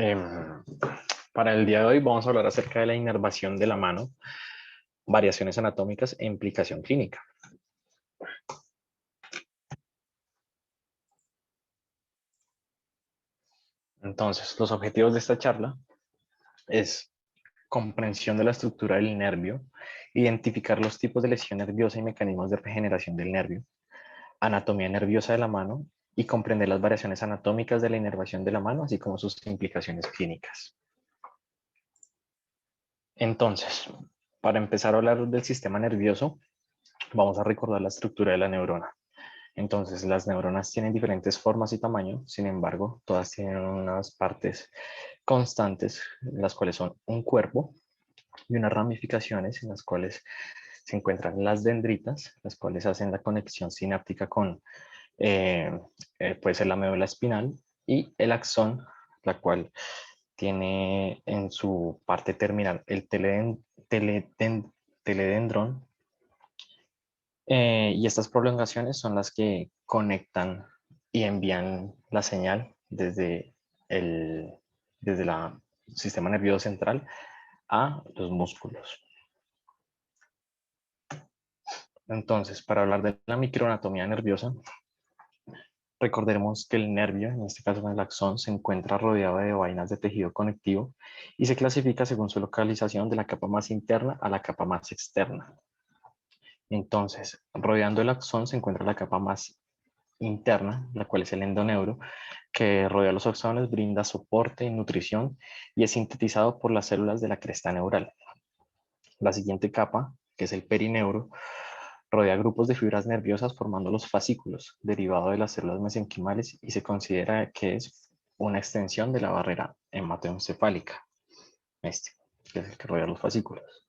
Em, para el día de hoy vamos a hablar acerca de la inervación de la mano, variaciones anatómicas e implicación clínica. Entonces, los objetivos de esta charla es comprensión de la estructura del nervio, identificar los tipos de lesión nerviosa y mecanismos de regeneración del nervio, anatomía nerviosa de la mano y comprender las variaciones anatómicas de la inervación de la mano, así como sus implicaciones clínicas. Entonces, para empezar a hablar del sistema nervioso, vamos a recordar la estructura de la neurona. Entonces, las neuronas tienen diferentes formas y tamaños, sin embargo, todas tienen unas partes constantes, las cuales son un cuerpo y unas ramificaciones en las cuales se encuentran las dendritas, las cuales hacen la conexión sináptica con, puede ser la médula espinal, y el axón, la cual tiene en su parte terminal el teledendrón, y estas prolongaciones son las que conectan y envían la señal el, desde el sistema nervioso central a los músculos. Entonces, para hablar de la microanatomía nerviosa, recordemos que el nervio, en este caso el axón, se encuentra rodeado de vainas de tejido conectivo y se clasifica según su localización de la capa más interna a la capa más externa. Entonces, rodeando el axón se encuentra la capa más interna, la cual es el endoneuro, que rodea los axones, brinda soporte y nutrición y es sintetizado por las células de la cresta neural. La siguiente capa, que es el perineuro, rodea grupos de fibras nerviosas formando los fascículos, derivado de las células mesenquimales, y se considera que es una extensión de la barrera hematoencefálica, este, que es el que rodea los fascículos.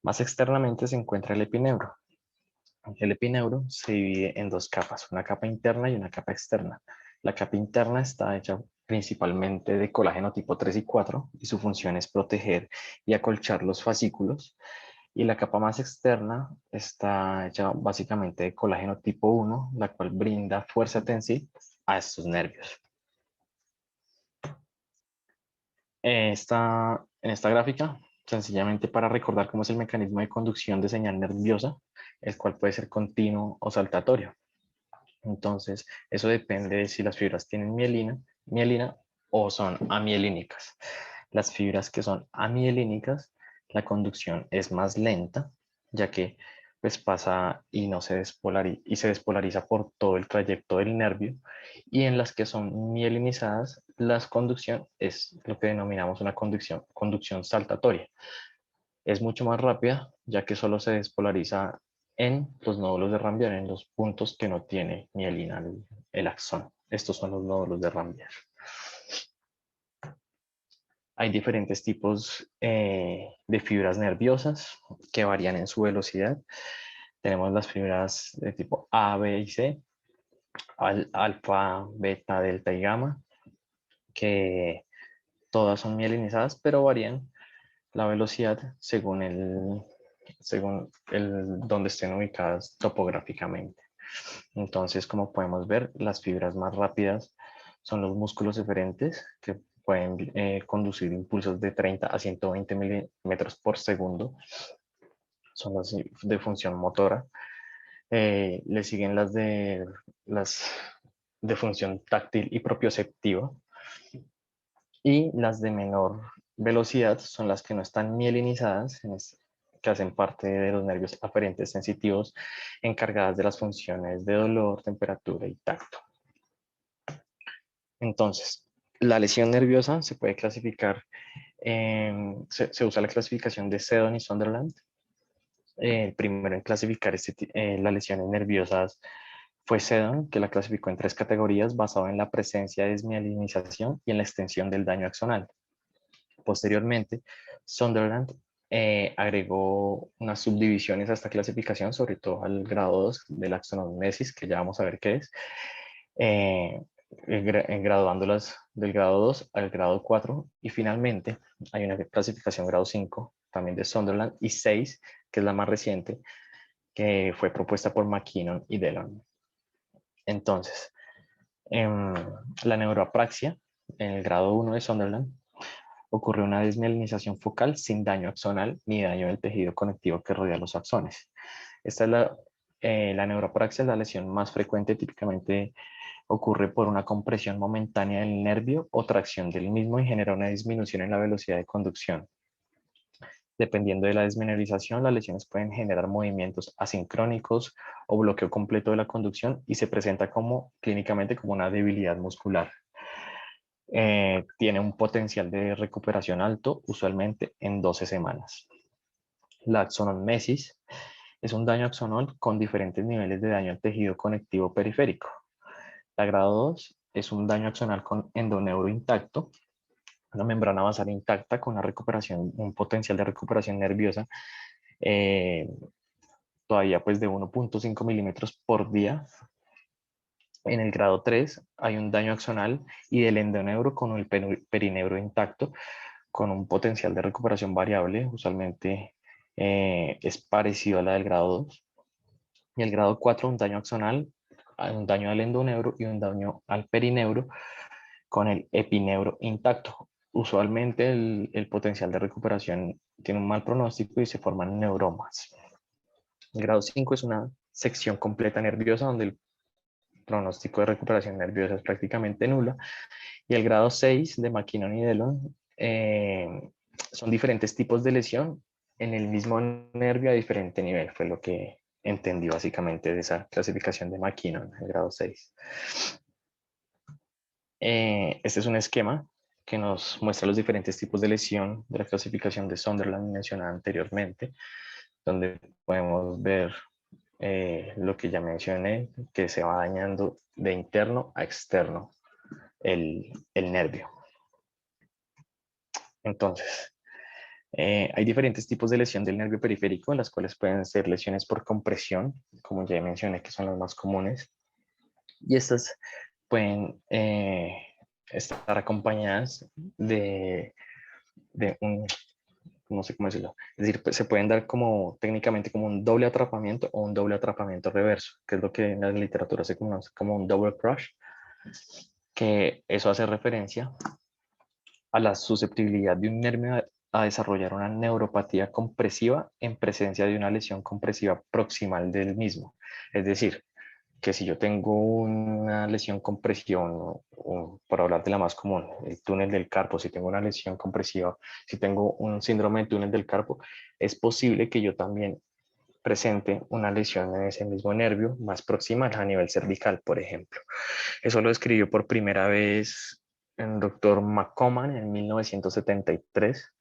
Más externamente se encuentra el epineuro. El epineuro se divide en dos capas, una capa interna y una capa externa. La capa interna está hecha principalmente de colágeno tipo 3 y 4 y su función es proteger y acolchar los fascículos. Y la capa más externa está hecha básicamente de colágeno tipo 1, la cual brinda fuerza tensiva a estos nervios. En esta gráfica, sencillamente para recordar cómo es el mecanismo de conducción de señal nerviosa, el cual puede ser continuo o saltatorio. Entonces, eso depende de si las fibras tienen mielina o son amielínicas. Las fibras que son amielínicas, la conducción es más lenta, ya que pues pasa y no se se despolariza por todo el trayecto del nervio, y en las que son mielinizadas, la conducción es lo que denominamos una conducción saltatoria. Es mucho más rápida, ya que solo se despolariza en los nódulos de Rambier, en los puntos que no tiene mielina el axón. Estos son los nódulos de Rambier. Hay diferentes tipos de fibras nerviosas que varían en su velocidad. Tenemos las fibras de tipo A, B y C, alfa, beta, delta y gamma, que todas son mielinizadas, pero varían la velocidad según donde estén ubicadas topográficamente. Entonces, como podemos ver, las fibras más rápidas son los músculos eferentes, que pueden conducir impulsos de 30 a 120 milímetros por segundo. Son las de función motora. Le siguen las de función táctil y propioceptiva. Y las de menor velocidad son las que no están mielinizadas, que hacen parte de los nervios aferentes sensitivos, encargadas de las funciones de dolor, temperatura y tacto. Entonces, la lesión nerviosa se puede clasificar, se usa la clasificación de Seddon y Sunderland. El primero en clasificar las lesiones nerviosas fue Seddon, que la clasificó en 3 categorías basado en la presencia de desmielinización y en la extensión del daño axonal. Posteriormente, Sunderland agregó unas subdivisiones a esta clasificación, sobre todo al grado 2 de la axonomesis, que ya vamos a ver qué es, graduándolas del grado 2 al grado 4, y finalmente hay una clasificación grado 5, también de Sunderland, y 6, que es la más reciente, que fue propuesta por McKinnon y Dellon. Entonces, la neuroapraxia en el grado 1 de Sunderland, ocurre una desmielinización focal sin daño axonal ni daño del tejido conectivo que rodea los axones. Esta es la neuropraxia, la lesión más frecuente, típicamente ocurre por una compresión momentánea del nervio o tracción del mismo y genera una disminución en la velocidad de conducción. Dependiendo de la desmineralización, las lesiones pueden generar movimientos asincrónicos o bloqueo completo de la conducción y se presenta clínicamente como una debilidad muscular. Tiene un potencial de recuperación alto, usualmente en 12 semanas. La axonomesis es un daño axonal con diferentes niveles de daño al tejido conectivo periférico. La grado 2 es un daño axonal con endoneuro intacto, una membrana basal intacta con un potencial de recuperación nerviosa todavía pues de 1.5 milímetros por día. En el grado 3 hay un daño axonal y del endoneuro con el perineuro intacto con un potencial de recuperación variable, usualmente es parecido a la del grado 2. Y el grado 4, un daño axonal, un daño al endoneuro y un daño al perineuro con el epineuro intacto. Usualmente el potencial de recuperación tiene un mal pronóstico y se forman neuromas. El grado 5 es una sección completa nerviosa donde el pronóstico de recuperación nerviosa es prácticamente nula. Y el grado 6 de McKinnon y Dellon son diferentes tipos de lesión en el mismo nervio a diferente nivel. Fue lo que entendí básicamente de esa clasificación de McKinnon, el grado 6. Este es un esquema que nos muestra los diferentes tipos de lesión de la clasificación de Sunderland mencionada anteriormente, donde podemos ver lo que ya mencioné, que se va dañando de interno a externo el nervio. Entonces, hay diferentes tipos de lesión del nervio periférico, las cuales pueden ser lesiones por compresión, como ya mencioné, que son las más comunes, y estas pueden estar acompañadas de un, no sé cómo decirlo, es decir, pues, se pueden dar como técnicamente como un doble atrapamiento o un doble atrapamiento reverso, que es lo que en la literatura se conoce como un double crush, que eso hace referencia a la susceptibilidad de un nervio a desarrollar una neuropatía compresiva en presencia de una lesión compresiva proximal del mismo. Es decir, que si yo tengo una lesión compresión, por hablar de la más común, el túnel del carpo, si tengo una lesión compresiva, si tengo un síndrome de túnel del carpo, es posible que yo también presente una lesión en ese mismo nervio más proximal a nivel cervical, por ejemplo. Eso lo escribió por primera vez el doctor McComan en 1973,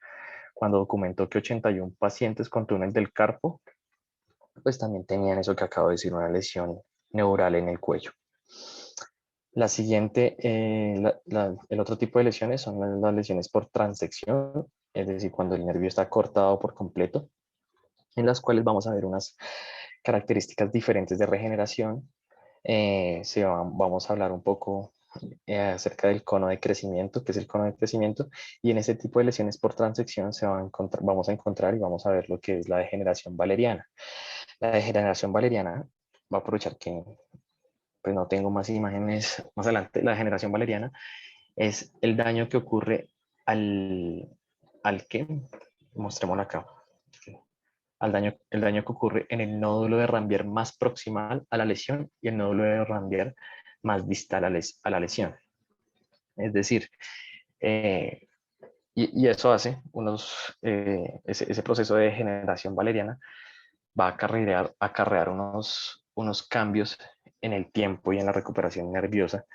cuando documentó que 81 pacientes con túnel del carpo, pues también tenían eso que acabo de decir, una lesión neural en el cuello. La siguiente, el otro tipo de lesiones son las lesiones por transección, es decir, cuando el nervio está cortado por completo, en las cuales vamos a ver unas características diferentes de regeneración. Vamos a hablar un poco acerca del cono de crecimiento, que es el cono de crecimiento, y en ese tipo de lesiones por transección vamos a encontrar y vamos a ver lo que es la degeneración valeriana. La degeneración valeriana, va a aprovechar que pues, no tengo más imágenes más adelante. La degeneración valeriana es el daño que ocurre al que, mostrémoslo acá, el daño que ocurre en el nódulo de Ranvier más proximal a la lesión y el nódulo de Ranvier más distal a la lesión. Es decir, y eso hace ese proceso de degeneración valeriana va a acarrear unos cambios en el tiempo y en la recuperación nerviosa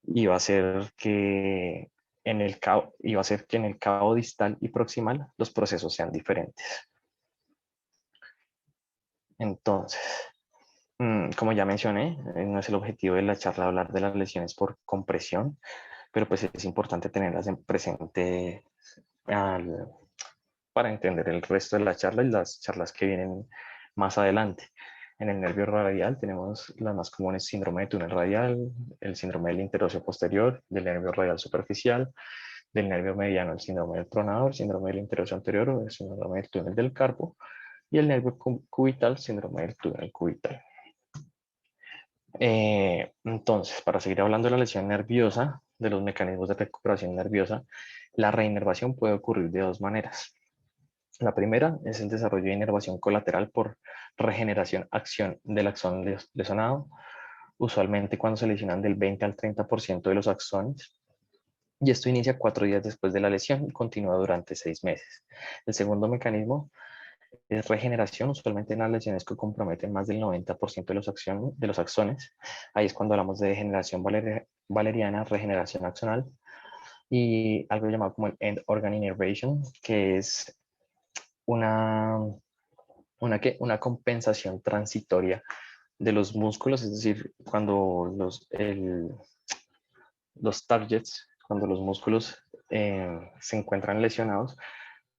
y va a hacer que y va a hacer que en el cabo distal y proximal los procesos sean diferentes. Entonces, como ya mencioné, no es el objetivo de la charla hablar de las lesiones por compresión, pero pues es importante tenerlas en presente para entender el resto de la charla y las charlas que vienen más adelante. En el nervio radial tenemos las más comunes: síndrome de túnel radial, el síndrome del interóseo posterior, del nervio radial superficial, del nervio mediano, el síndrome del tronador, síndrome del interóseo anterior, el síndrome del túnel del carpo, y el nervio cubital, síndrome del túnel cubital. Entonces, para seguir hablando de la lesión nerviosa, de los mecanismos de recuperación nerviosa, la reinervación puede ocurrir de dos maneras. La primera es el desarrollo de inervación colateral por regeneración acción del axón lesionado, usualmente cuando se lesionan del 20 al 30% de los axones, y esto inicia 4 días después de la lesión y continúa durante 6 meses. El segundo mecanismo es regeneración, usualmente en las lesiones que comprometen más del 90% de los axones. Ahí es cuando hablamos de degeneración valeriana, regeneración axonal, y algo llamado como el end organ innervation, que es una compensación transitoria de los músculos, es decir, cuando los targets, cuando los músculos se encuentran lesionados,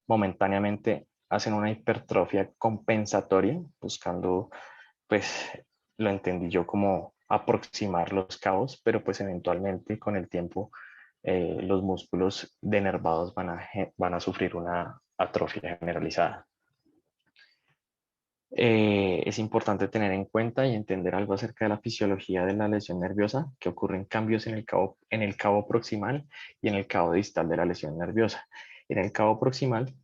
momentáneamente hacen una hipertrofia compensatoria, buscando, pues, lo entendí yo como aproximar los cabos, pero pues eventualmente con el tiempo los músculos denervados van a sufrir una atrofia generalizada. Es importante tener en cuenta y entender algo acerca de la fisiología de la lesión nerviosa, que ocurren cambios en el cabo proximal y en el cabo distal de la lesión nerviosa. En el cabo proximal,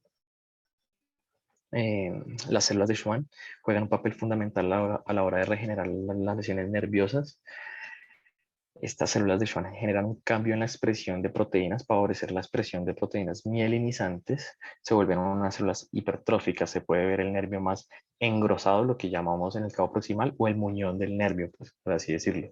las células de Schwann juegan un papel fundamental a la hora de regenerar las lesiones nerviosas. Estas células de Schwann generan un cambio en la expresión de proteínas para favorecer la expresión de proteínas mielinizantes. Se vuelven unas células hipertróficas. Se puede ver el nervio más engrosado, lo que llamamos en el cabo proximal, o el muñón del nervio, pues, por así decirlo.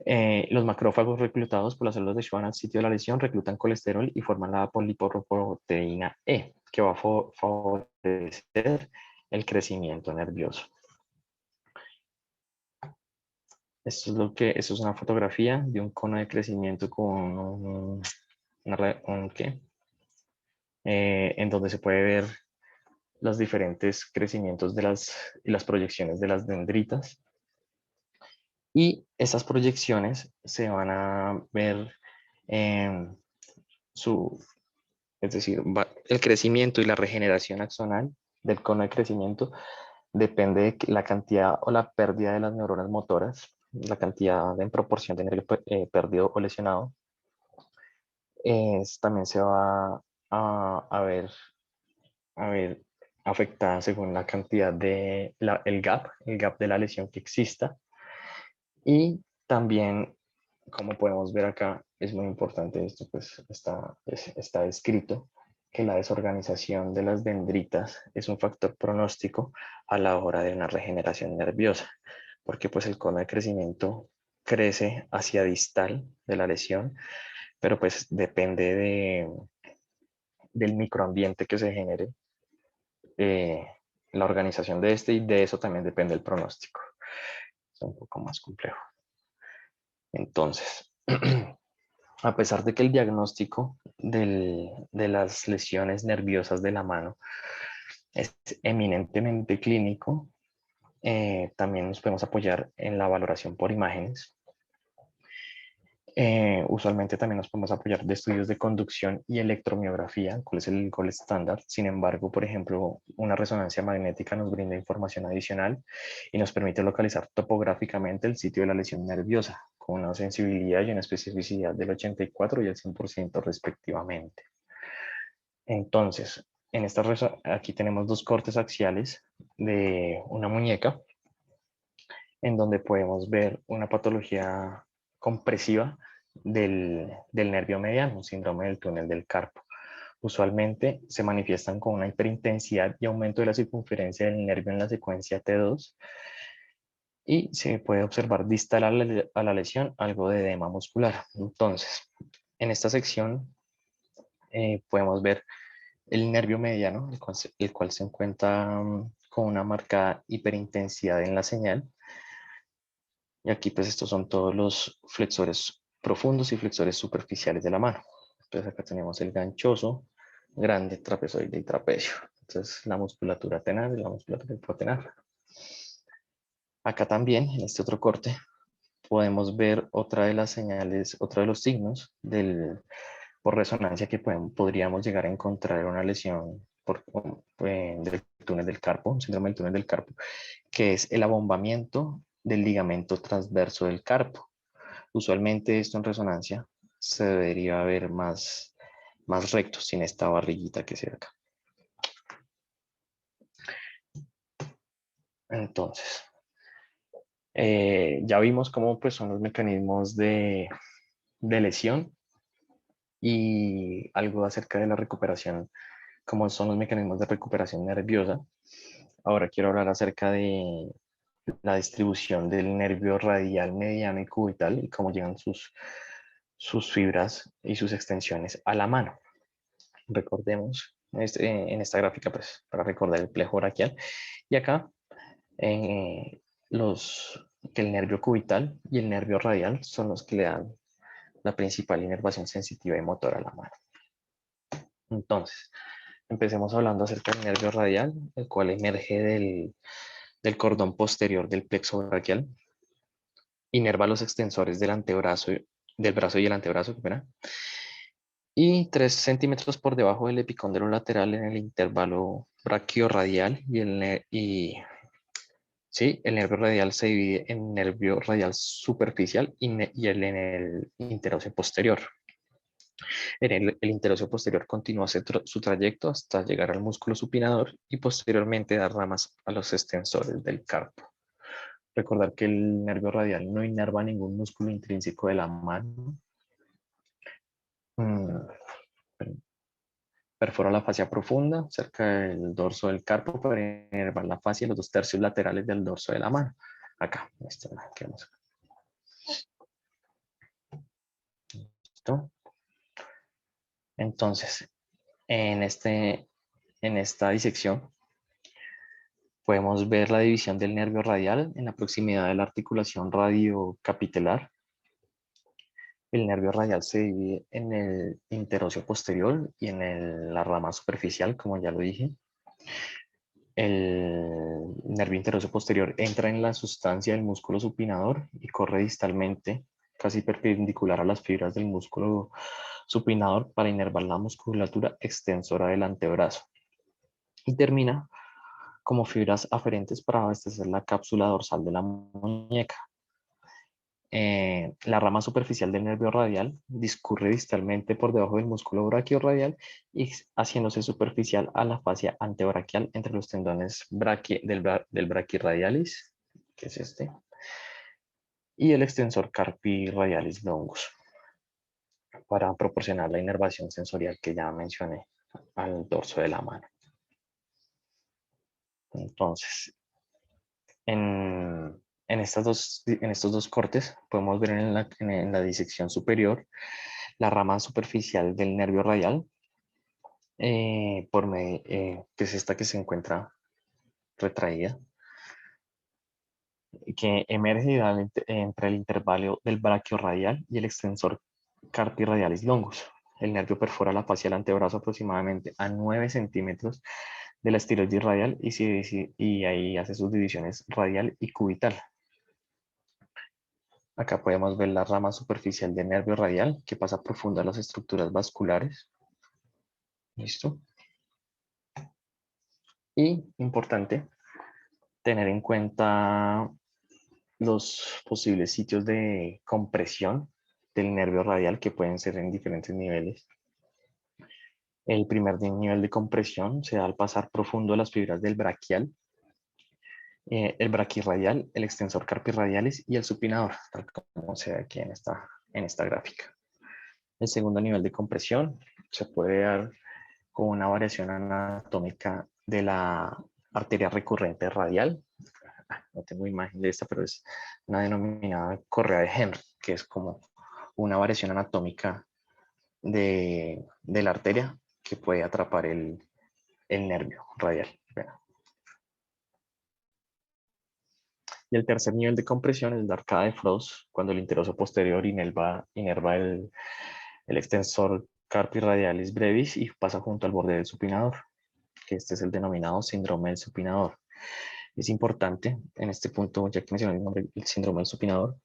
Los macrófagos reclutados por las células de Schwann al sitio de la lesión reclutan colesterol y forman la polipoproteína E, que va a favorecer el crecimiento nervioso. Esto es una fotografía de un cono de crecimiento con en donde se puede ver los diferentes crecimientos y las proyecciones de las dendritas. Y esas proyecciones se van a ver en es decir, el crecimiento y la regeneración axonal del cono de crecimiento depende de la cantidad o la pérdida de las neuronas motoras, la cantidad en proporción de nervio perdido o lesionado. También se va a ver afectada según la cantidad de el gap de la lesión que exista. Y también, como podemos ver acá, es muy importante esto, pues está descrito que la desorganización de las dendritas es un factor pronóstico a la hora de una regeneración nerviosa, porque pues el cono de crecimiento crece hacia distal de la lesión, pero pues depende del microambiente que se genere, eh, la organización de este, y de eso también depende el pronóstico. Es un poco más complejo. Entonces, a pesar de que el diagnóstico de las lesiones nerviosas de la mano es eminentemente clínico, también nos podemos apoyar en la valoración por imágenes. Usualmente también nos podemos apoyar de estudios de conducción y electromiografía, cuál es el gold estándar. Sin embargo, por ejemplo, una resonancia magnética nos brinda información adicional y nos permite localizar topográficamente el sitio de la lesión nerviosa, con una sensibilidad y una especificidad del 84 y el 100% respectivamente. Entonces, aquí tenemos dos cortes axiales de una muñeca, en donde podemos ver una patología compresiva del nervio mediano, un síndrome del túnel del carpo. Usualmente se manifiestan con una hiperintensidad y aumento de la circunferencia del nervio en la secuencia T2, y se puede observar distal a la lesión algo de edema muscular. Entonces, en esta sección podemos ver el nervio mediano, el cual se encuentra con una marcada hiperintensidad en la señal. Y aquí pues estos son todos los flexores profundos y flexores superficiales de la mano. Entonces acá tenemos el ganchoso, grande, trapezoide y trapecio. Entonces la musculatura tenar y la musculatura hipotenar. Acá también, en este otro corte, podemos ver otra de las señales, otro de los signos por resonancia que podríamos llegar a encontrar una lesión del túnel del carpo, un síndrome del túnel del carpo, que es el abombamiento del ligamento transverso del carpo. Usualmente esto en resonancia se debería ver más recto, sin esta barriguita que se ve acá. Entonces, ya vimos cómo pues, son los mecanismos de lesión y algo acerca de la recuperación, cómo son los mecanismos de recuperación nerviosa. Ahora quiero hablar acerca de la distribución del nervio radial, mediano y cubital y cómo llegan sus fibras y sus extensiones a la mano. Recordemos en esta gráfica, pues, para recordar el plejo braquial. Y acá, que el nervio cubital y el nervio radial son los que le dan la principal inervación sensitiva y motora a la mano. Entonces, empecemos hablando acerca del nervio radial, el cual emerge del cordón posterior del plexo braquial, inerva los extensores del antebrazo, del brazo y el antebrazo, y 3 centímetros por debajo del epicóndilo lateral en el intervalo braquiorradial sí, el nervio radial se divide en nervio radial superficial y en el interóseo posterior. El interóseo posterior continúa su trayecto hasta llegar al músculo supinador y posteriormente da ramas a los extensores del carpo. Recordar que el nervio radial no inerva ningún músculo intrínseco de la mano. Perfora la fascia profunda cerca del dorso del carpo para inervar la fascia y los 2 tercios laterales del dorso de la mano. Acá, ¿listo? Entonces, en esta disección podemos ver la división del nervio radial en la proximidad de la articulación radiocapitelar. El nervio radial se divide en el interóseo posterior y en la rama superficial, como ya lo dije. El nervio interóseo posterior entra en la sustancia del músculo supinador y corre distalmente, casi perpendicular a las fibras del músculo supinador para inervar la musculatura extensora del antebrazo. Y termina como fibras aferentes para abastecer la cápsula dorsal de la muñeca. La rama superficial del nervio radial discurre distalmente por debajo del músculo braquiorradial y haciéndose superficial a la fascia antebraquial entre los tendones del braquiradialis, que es este, y el extensor carpi radialis longus, para proporcionar la inervación sensorial que ya mencioné al dorso de la mano. Entonces, en estos dos cortes podemos ver en la disección superior la rama superficial del nervio radial, que es esta que se encuentra retraída, que emerge entre el intervalo del braquio radial y el extensor carpi radialis longus. El nervio perfora la fascia del antebrazo aproximadamente a 9 centímetros de la estilosis radial y ahí hace sus divisiones radial y cubital. Acá podemos ver la rama superficial del nervio radial que pasa profunda a las estructuras vasculares. ¿Listo? Y importante tener en cuenta los posibles sitios de compresión del nervio radial que pueden ser en diferentes niveles. El primer nivel de compresión se da al pasar profundo las fibras del braquial, el braquirradial, el extensor carpirradialis y el supinador, tal como se ve aquí en esta gráfica. El segundo nivel de compresión se puede dar con una variación anatómica de la arteria recurrente radial. No tengo imagen de esta, pero es una denominada correa de Henry, que es como una variación anatómica de la arteria que puede atrapar el nervio radial. Y el tercer nivel de compresión es la arcada de Frost, cuando el interoso posterior inerva el extensor carpi radialis brevis y pasa junto al borde del supinador, que este es el denominado síndrome del supinador. Es importante en este punto, ya que mencioné el nombre, el síndrome del supinador,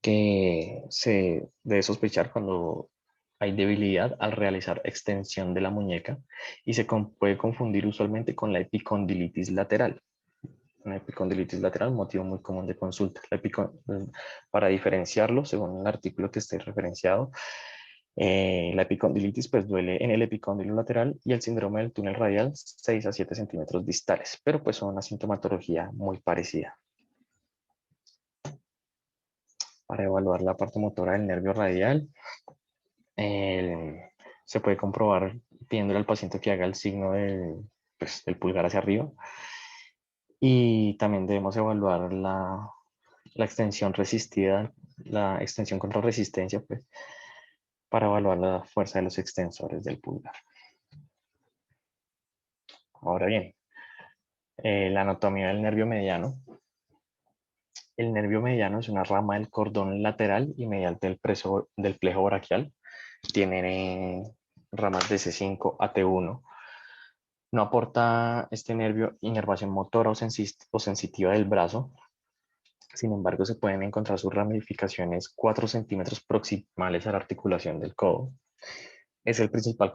que se debe sospechar cuando hay debilidad al realizar extensión de la muñeca y se puede confundir usualmente con la epicondilitis lateral. una epicondilitis lateral, un motivo muy común de consulta. Para diferenciarlo, según el artículo que esté referenciado, la epicondilitis pues duele en el epicóndilo lateral y el síndrome del túnel radial 6 a 7 centímetros distales, pero pues son una sintomatología muy parecida. Para evaluar la parte motora del nervio radial, se puede comprobar pidiéndole al paciente que haga el signo del pulgar hacia arriba. Y también debemos evaluar la extensión resistida, la extensión contra resistencia, pues, para evaluar la fuerza de los extensores del pulgar. Ahora bien, la anatomía del nervio mediano. El nervio mediano es una rama del cordón lateral y medial del plejo braquial. Tiene ramas de C5 a T1. No aporta este nervio inervación motora o sensitiva del brazo. Sin embargo, se pueden encontrar sus ramificaciones 4 centímetros proximales a la articulación del codo. Es el principal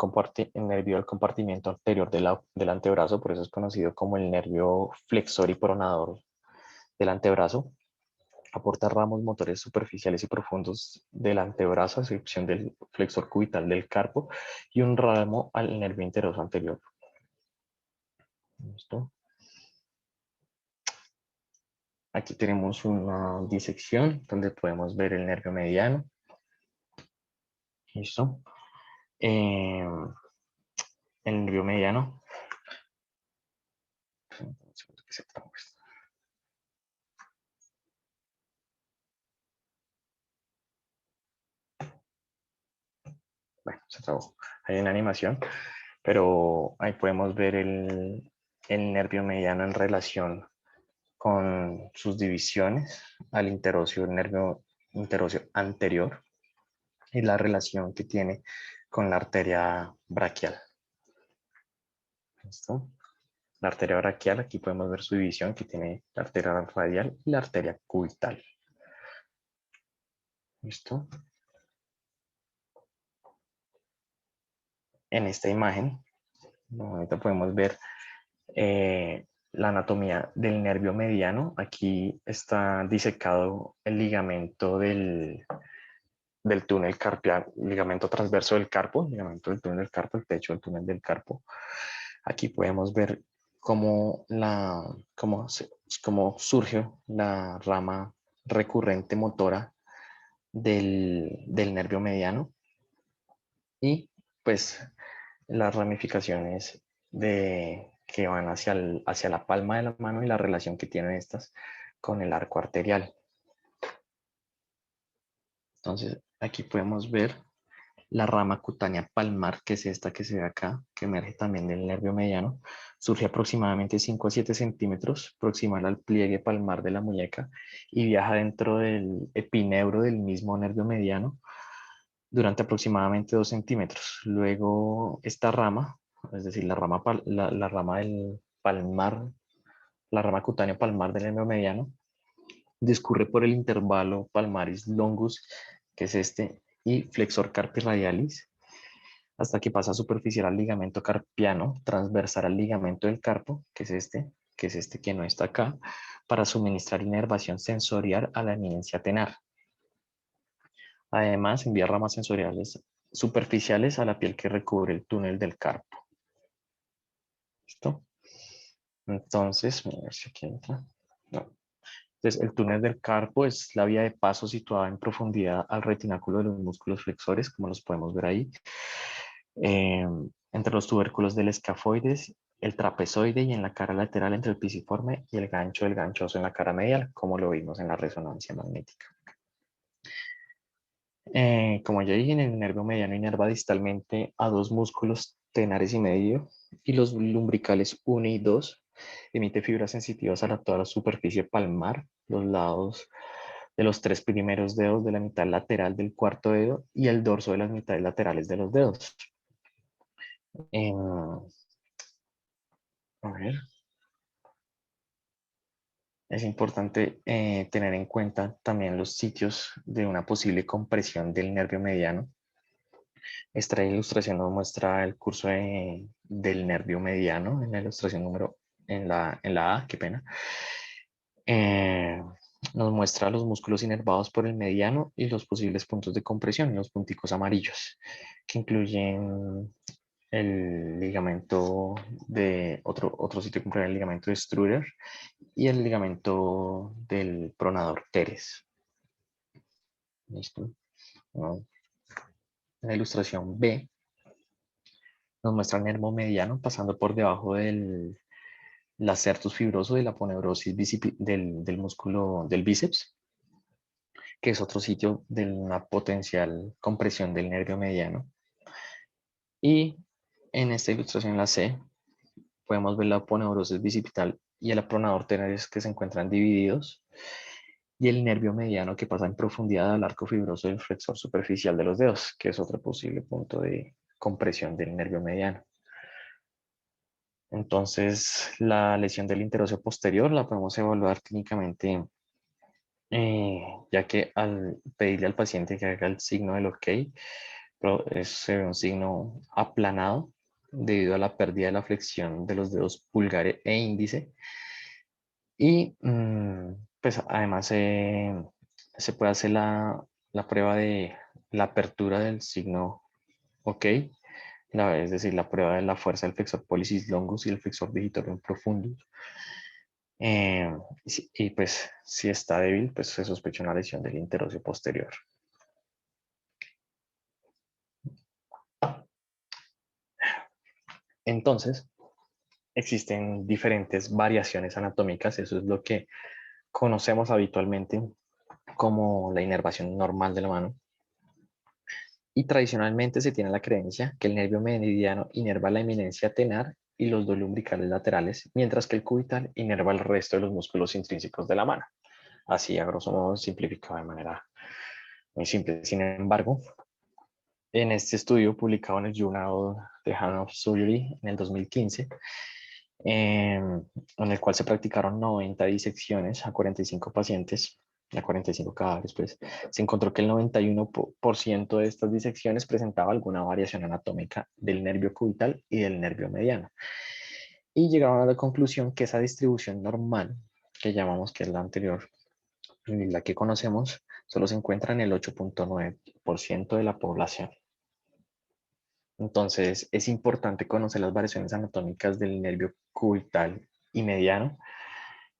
nervio del compartimiento anterior del antebrazo, por eso es conocido como el nervio flexor y pronador del antebrazo. Aporta ramos motores superficiales y profundos del antebrazo, a excepción del flexor cubital del carpo, y un ramo al nervio interoso anterior. ¿Listo? Aquí tenemos una disección donde podemos ver el nervio mediano. ¿Listo? El nervio mediano. Bueno, se trabó. Hay una animación, pero ahí podemos ver el nervio mediano en relación con sus divisiones al interóseo, el nervio interóseo anterior, y la relación que tiene con la arteria braquial. ¿Listo? La arteria braquial, aquí podemos ver su división que tiene la arteria radial y la arteria cubital. ¿Listo? En esta imagen, ahorita podemos ver la anatomía del nervio mediano. Aquí está disecado el ligamento del túnel carpiano, ligamento transverso del carpo, ligamento del túnel del carpo, el techo del túnel del carpo. Aquí podemos ver cómo surge la rama recurrente motora del nervio mediano y pues las ramificaciones que van hacia la palma de la mano y la relación que tienen estas con el arco arterial. Entonces aquí podemos ver la rama cutánea palmar, que es esta que se ve acá, que emerge también del nervio mediano, surge aproximadamente 5 a 7 centímetros, proximal al pliegue palmar de la muñeca y viaja dentro del epineuro del mismo nervio mediano durante aproximadamente 2 centímetros. Luego esta rama, es decir, la rama del palmar, la rama cutánea palmar del nervio mediano, discurre por el intervalo palmaris longus, que es este, y flexor carpi radialis, hasta que pasa superficial al ligamento carpiano, transversal al ligamento del carpo, que es este que no está acá, para suministrar inervación sensorial a la eminencia tenar. Además, envía ramas sensoriales superficiales a la piel que recubre el túnel del carpo. ¿Listo? Entonces, a ver si aquí entra. No. Entonces, el túnel del carpo es la vía de paso situada en profundidad al retináculo de los músculos flexores, como los podemos ver ahí, entre los tubérculos del escafoides, el trapezoide y en la cara lateral entre el pisiforme y el gancho del ganchoso en la cara medial, como lo vimos en la resonancia magnética. Como ya dije, en el nervio mediano inerva distalmente a dos músculos tenares y medio y los lumbricales 1 y 2. Emite fibras sensitivas a toda la superficie palmar, los lados de los 3 primeros dedos de la mitad lateral del cuarto dedo y el dorso de las mitades laterales de los dedos. A ver. Es importante tener en cuenta también los sitios de una posible compresión del nervio mediano. Esta ilustración nos muestra el curso del nervio mediano en la ilustración número en la A, qué pena. Eh, Nos muestra los músculos inervados por el mediano y los posibles puntos de compresión, los punticos amarillos, que incluyen el ligamento de otro sitio que incluye el ligamento de Struder y el ligamento del pronador teres. ¿Listo? Bueno, en la ilustración B nos muestra el nervio mediano pasando por debajo del lacertus fibroso de la aponeurosis del músculo del bíceps, que es otro sitio de una potencial compresión del nervio mediano. Y en esta ilustración, la C, podemos ver la aponeurosis bicipital y el apronador teres que se encuentran divididos, y el nervio mediano que pasa en profundidad al arco fibroso del flexor superficial de los dedos, que es otro posible punto de compresión del nervio mediano. Entonces, la lesión del interóseo posterior la podemos evaluar clínicamente, ya que al pedirle al paciente que haga el signo del OK, es un signo aplanado debido a la pérdida de la flexión de los dedos pulgar e índice. Y pues además se puede hacer la prueba de la apertura del signo OK, es decir, la prueba de la fuerza del flexor pollicis longus y el flexor digitorum profundus. Y pues si está débil, pues se sospecha una lesión del interóseo posterior. Entonces, existen diferentes variaciones anatómicas, eso es lo que conocemos habitualmente como la inervación normal de la mano. Y tradicionalmente se tiene la creencia que el nervio mediano inerva la eminencia tenar y los dos lumbricales laterales, mientras que el cubital inerva el resto de los músculos intrínsecos de la mano. Así, a grosso modo, simplificado de manera muy simple. Sin embargo, en este estudio publicado en el Journal de Hand of Surgery en el 2015, en el cual se practicaron 90 disecciones a 45 pacientes, a 45 cadáveres, pues, se encontró que el 91% de estas disecciones presentaba alguna variación anatómica del nervio cubital y del nervio mediano. Y llegaron a la conclusión que esa distribución normal, que llamamos que es la anterior, y la que conocemos, solo se encuentra en el 8.9% de la población. Entonces, es importante conocer las variaciones anatómicas del nervio cubital y mediano,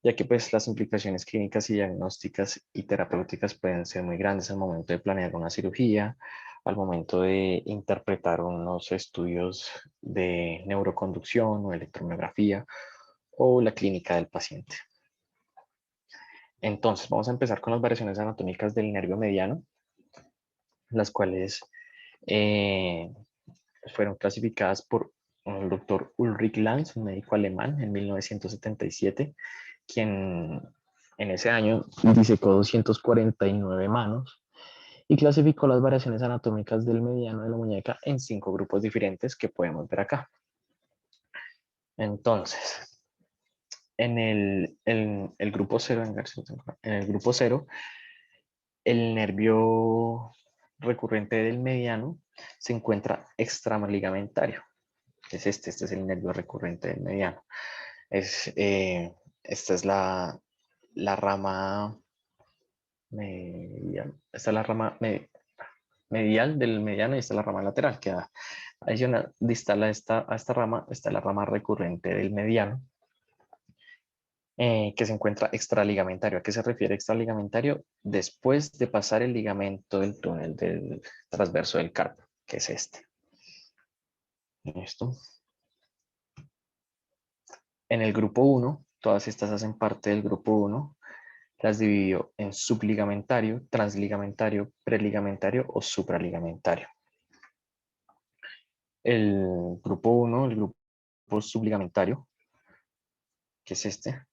ya que pues las implicaciones clínicas y diagnósticas y terapéuticas pueden ser muy grandes al momento de planear una cirugía, al momento de interpretar unos estudios de neuroconducción o electromiografía o la clínica del paciente. Entonces, vamos a empezar con las variaciones anatómicas del nervio mediano, las cuales fueron clasificadas por el doctor Ulrich Lanz, un médico alemán, en 1977, quien en ese año disecó 249 manos y clasificó las variaciones anatómicas del mediano de la muñeca en 5 grupos diferentes que podemos ver acá. Entonces, en el grupo 0, en el grupo 0, el nervio recurrente del mediano se encuentra extraligamentario. Es este es el nervio recurrente del mediano. Esta es la rama medial. Esta es la rama medial del mediano y esta es la rama lateral. Queda adicional, distal a esta rama, está la rama recurrente del mediano, que se encuentra extraligamentario. ¿A qué se refiere extraligamentario? Después de pasar el ligamento del túnel del transverso del carpo, que es este. ¿Listo? En el grupo 1, todas estas hacen parte del grupo 1, las dividió en subligamentario, transligamentario, preligamentario o supraligamentario. El grupo 1, el grupo subligamentario, que es este,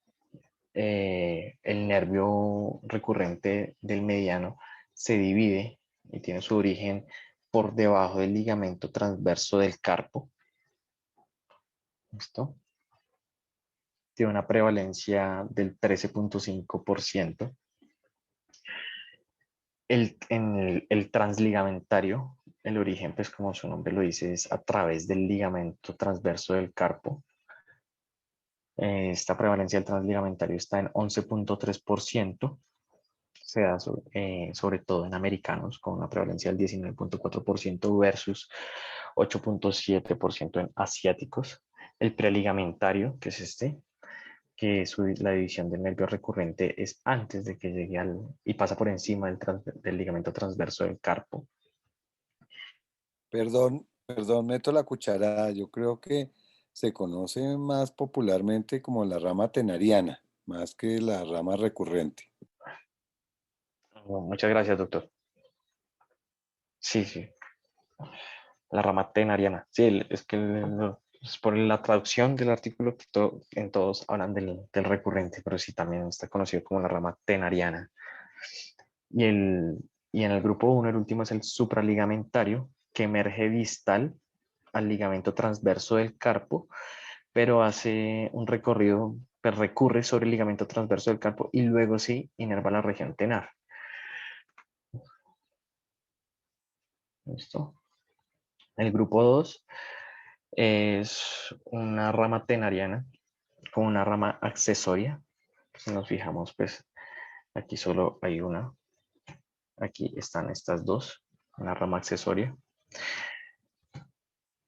el nervio recurrente del mediano se divide y tiene su origen por debajo del ligamento transverso del carpo. ¿Listo? Tiene una prevalencia del 13.5%. En el transligamentario, el origen, pues como su nombre lo dice, es a través del ligamento transverso del carpo. Esta prevalencia del transligamentario está en 11.3%. Se da sobre todo en americanos, con una prevalencia del 19.4% versus 8.7% en asiáticos. El preligamentario, que es que la división del nervio recurrente es antes de que llegue y pasa por encima del ligamento transverso del carpo. Perdón, perdón, meto la cucharada. Yo creo que se conoce más popularmente como la rama tenariana, más que la rama recurrente. Muchas gracias, doctor. Sí, sí. La rama tenariana. Sí, es que es por la traducción del artículo que en todos hablan del recurrente, pero sí también está conocido como la rama tenariana. Y, y en el grupo 1, el último es el supraligamentario, que emerge distal al ligamento transverso del carpo, pero hace un recorrido, pues recurre sobre el ligamento transverso del carpo y luego sí inerva la región tenar. ¿Listo? El grupo 2 es una rama tenariana con una rama accesoria. Si nos fijamos, pues aquí solo hay una. Aquí están estas dos, una rama accesoria.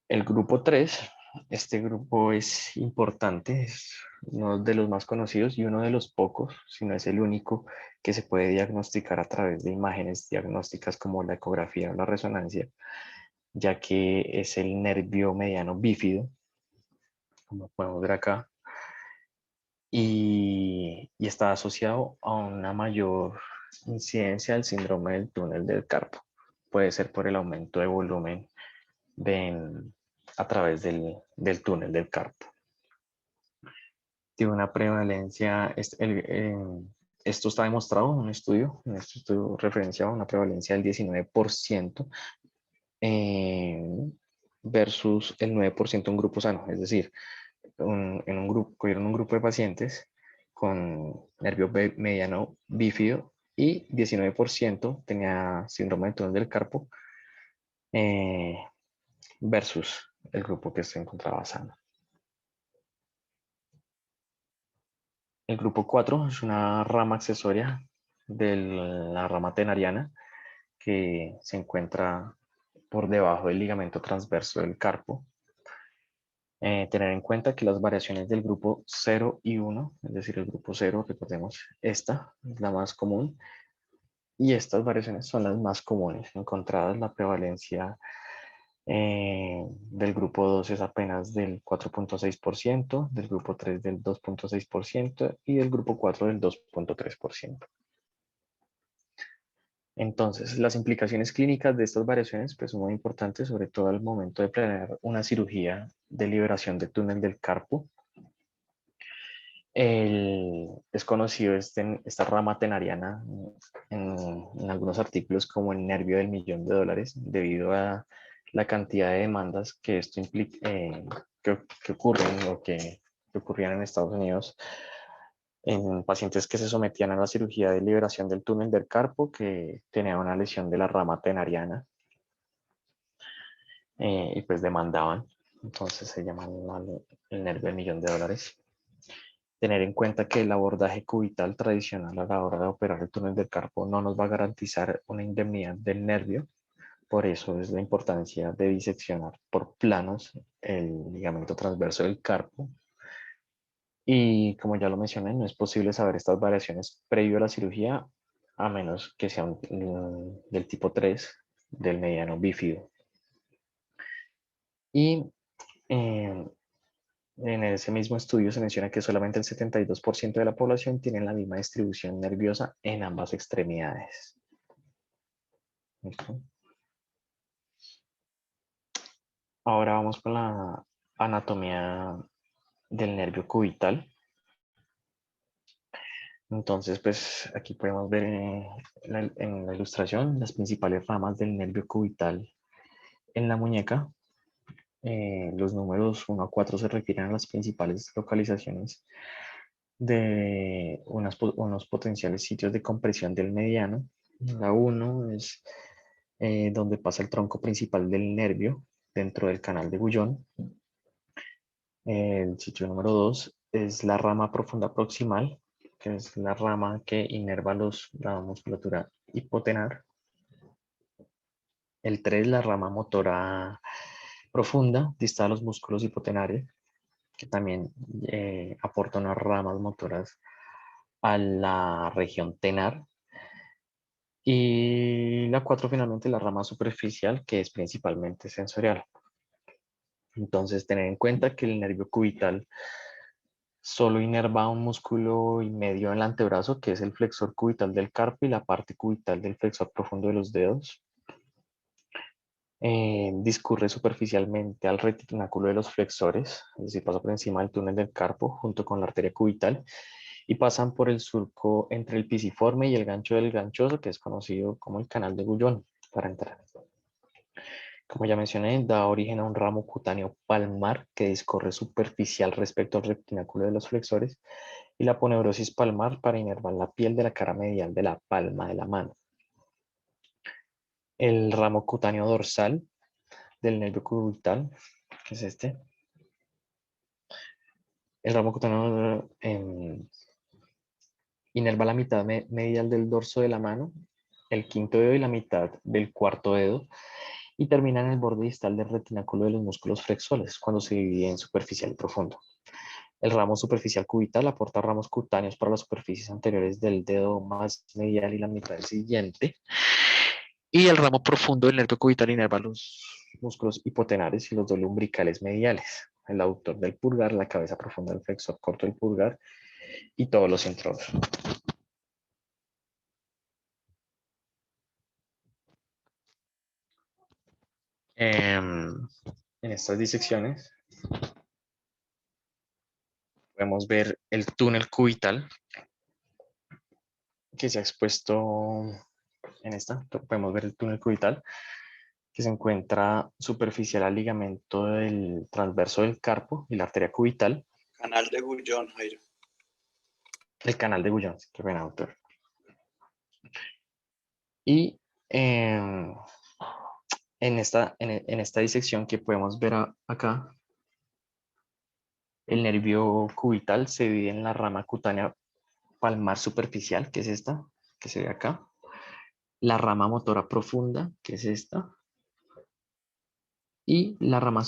El grupo 3, este grupo es importante, es uno de los más conocidos y uno de los pocos, si no es el único, que se puede diagnosticar a través de imágenes diagnósticas como la ecografía o la resonancia, ya que es el nervio mediano bífido, como podemos ver acá, y está asociado a una mayor incidencia del síndrome del túnel del carpo. Puede ser por el aumento de volumen a través del túnel del carpo. Tiene una prevalencia, esto está demostrado en un estudio referenciado a una prevalencia del 19% versus el 9% en un grupo sano, es decir, cogieron un grupo de pacientes con nervio mediano bífido y 19% tenía síndrome de túnel del carpo eh, versus el grupo que se encontraba sano. El grupo 4 es una rama accesoria de la rama tenariana que se encuentra por debajo del ligamento transverso del carpo. Tener en cuenta que las variaciones del grupo 0 y 1, es decir, el grupo 0, recordemos, esta es la más común, y estas variaciones son las más comunes encontradas. La prevalencia del grupo 2 es apenas del 4.6%, del grupo 3 del 2.6% y del grupo 4 del 2.3%. Entonces, las implicaciones clínicas de estas variaciones pues, son muy importantes, sobre todo al momento de planear una cirugía de liberación del túnel del carpo. Es conocido esta rama tenariana en algunos artículos como el nervio del millón de dólares, debido a la cantidad de demandas que esto implica, que ocurren o que ocurrían en Estados Unidos en pacientes que se sometían a la cirugía de liberación del túnel del carpo, que tenían una lesión de la rama tenariana y pues demandaban. Entonces se llama el nervio del millón de dólares. Tener en cuenta que el abordaje cubital tradicional a la hora de operar el túnel del carpo no nos va a garantizar una indemnidad del nervio. Por eso es la importancia de diseccionar por planos el ligamento transverso del carpo. Y como ya lo mencioné, no es posible saber estas variaciones previo a la cirugía a menos que sean del tipo 3 del mediano bífido. Y eh, en ese mismo estudio se menciona que solamente el 72% de la población tiene la misma distribución nerviosa en ambas extremidades. ¿Listo? Ahora vamos con la anatomía del nervio cubital. Entonces, pues aquí podemos ver en la ilustración las principales ramas del nervio cubital en la muñeca. Los números 1 a 4 se refieren a las principales localizaciones de unos potenciales sitios de compresión del mediano. La 1 es donde pasa el tronco principal del nervio dentro del canal de Gullón. El sitio número 2 es la rama profunda proximal, que es la rama que inerva la musculatura hipotenar. El 3, la rama motora profunda, distal a los músculos hipotenarios, que también aporta unas ramas motoras a la región tenar. Y la 4, finalmente, la rama superficial, que es principalmente sensorial. Entonces, tener en cuenta que el nervio cubital solo inerva un músculo y medio en el antebrazo, que es el flexor cubital del carpo y la parte cubital del flexor profundo de los dedos. Discurre superficialmente al retináculo de los flexores, es decir, pasa por encima del túnel del carpo junto con la arteria cubital y pasan por el surco entre el pisiforme y el gancho del ganchoso, que es conocido como el canal de Gullón, para entrar. Como ya mencioné, da origen a un ramo cutáneo palmar que discorre superficial respecto al retináculo de los flexores y la aponeurosis palmar para inervar la piel de la cara medial de la palma de la mano. El ramo cutáneo dorsal del nervio cubital, que es este. El ramo cutáneo inerva la mitad medial del dorso de la mano, el quinto dedo y la mitad del cuarto dedo, y termina en el borde distal del retináculo de los músculos flexores, cuando se divide en superficial y profundo. El ramo superficial cubital aporta ramos cutáneos para las superficies anteriores del dedo más medial y la mitad del siguiente. Y el ramo profundo del nervio cubital inerva los músculos hipotenares y los dos lumbricales mediales, el aductor del pulgar, la cabeza profunda del flexor corto del pulgar y todos los intróversos. En estas disecciones podemos ver el túnel cubital que se ha expuesto en esta. Podemos ver el túnel cubital que se encuentra superficial al ligamento del transverso del carpo y la arteria cubital. Canal de Gullón, Jairo. El canal de Gullón, qué pena, doctor. Y en esta disección que podemos ver acá, el nervio cubital se divide en la rama cutánea palmar superficial, que es esta, que se ve acá, la rama motora profunda, que es esta, y la rama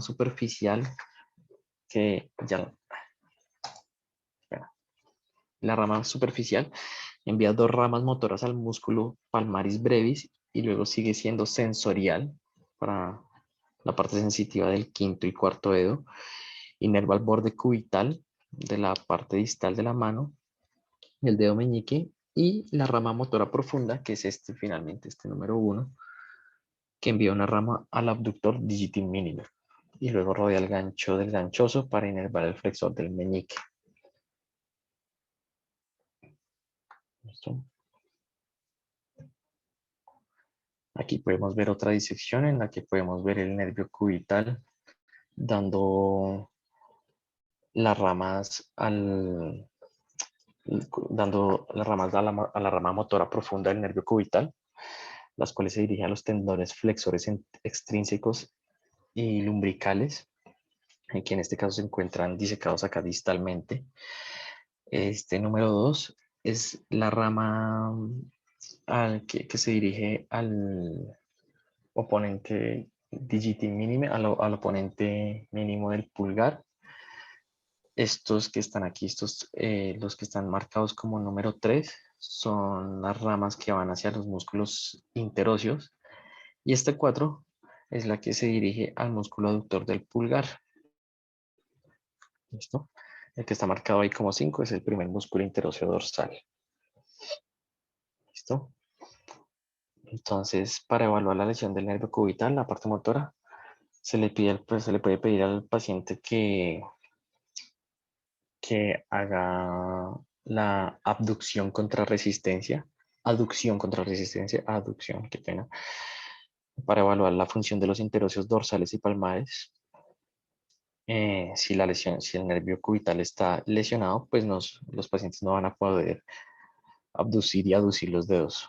superficial, que ya la rama superficial envía dos ramas motoras al músculo palmaris brevis y luego sigue siendo sensorial para la parte sensitiva del quinto y cuarto dedo, inerva el borde cubital de la parte distal de la mano, el dedo meñique y la rama motora profunda, que es finalmente este número 1, que envía una rama al abductor digitum minimum y luego rodea el gancho del ganchoso para inervar el flexor del meñique. ¿Listo? Aquí podemos ver otra disección en la que podemos ver el nervio cubital dando las ramas a la rama motora profunda del nervio cubital, las cuales se dirigen a los tendones flexores extrínsecos y lumbricales, que en este caso se encuentran disecados acá distalmente. Este número 2 es la rama que se dirige al oponente digitim minime, al oponente mínimo del pulgar. Estos que están aquí, los que están marcados como número 3, son las ramas que van hacia los músculos interóseos. Y este 4 es la que se dirige al músculo aductor del pulgar. ¿Listo? El que está marcado ahí como 5 es el primer músculo interóseo dorsal. ¿Listo? Entonces, para evaluar la lesión del nervio cubital, la parte motora, se le puede pedir al paciente que haga la aducción, qué pena, para evaluar la función de los interóseos dorsales y palmares. Si el nervio cubital está lesionado, pues los pacientes no van a poder abducir y aducir los dedos.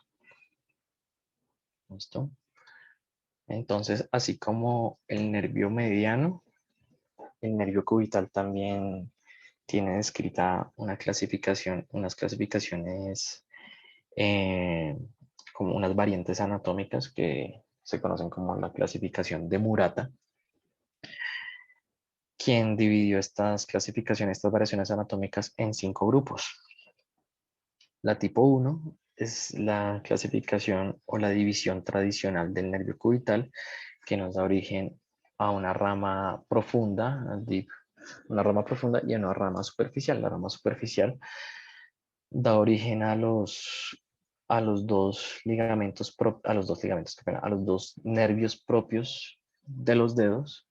¿Listo? Entonces, así como el nervio mediano el nervio cubital también tiene descrita una clasificación, unas clasificaciones como unas variantes anatómicas que se conocen como la clasificación de Murata, quien dividió estas clasificaciones, estas variaciones anatómicas en 5 grupos. La tipo 1 es la clasificación o la división tradicional del nervio cubital, que nos da origen a una rama profunda, una rama profunda y a una rama superficial. La rama superficial da origen a los dos ligamentos, a los dos nervios propios de los dedos,